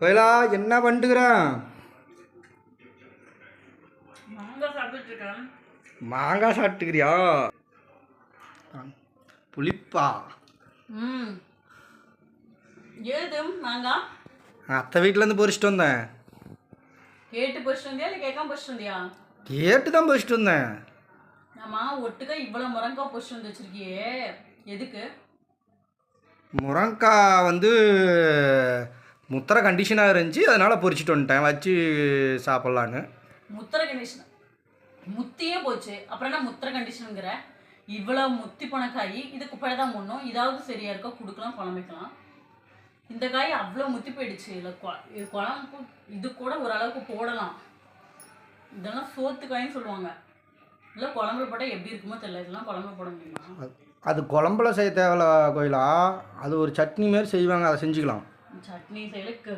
கோயிலா என்ன பண்ணிட்டுக்கிறேன்? மாங்காய் சாப்பிட்டுக்கிறியா? புளிப்பா? ஏது மாங்காய் அத்தை வீட்டிலேருந்து பொறிச்சிட்டு வந்தேன். கேட்டு பொறிச்சிட்டு வந்தியா இல்லை கேட்காம பொறிச்சிட்டு வந்தியா? கேட்டு தான் பொறிச்சிட்டு வந்தேன். ஆமா, ஒட்டுக்கா இவ்வளோ முருங்காய் பொறிச்சிட்டு வந்து வச்சிருக்கியே, எதுக்கு? முருங்காய் முத்திரை கண்டிஷனாக இருந்துச்சு, அதனால் பொறிச்சிட்டு வந்துட்டேன் வச்சு சாப்பிட்லான்னு. முத்திரை கண்டிஷன் முத்தியே போச்சு, அப்புறம் என்ன முத்திரை கண்டிஷனுங்கிற? இவ்வளோ முத்தி போன காய் இது குப்பையில தான் போடணும். இதாவது சரியா இருக்கா, கொடுக்கலாம், குழம்புக்கலாம். இந்த காய் அவ்வளோ முத்தி போயிடுச்சு. இல்லை இது குழம்பு இது கூட ஓரளவுக்கு போடலாம். இதெல்லாம் சோத்து காயின்னு சொல்லுவாங்க. இல்லை குழம்புல போட்டால் எப்படி இருக்குமோ தெரியல. இதெல்லாம் குழம்புல போட முடியுமா? அது குழம்புல செய்ய தேவையில்ல கோயிலா, அது ஒரு சட்னி மாரி செய்வாங்க, அதை செஞ்சுக்கலாம். சட்னி செய்யல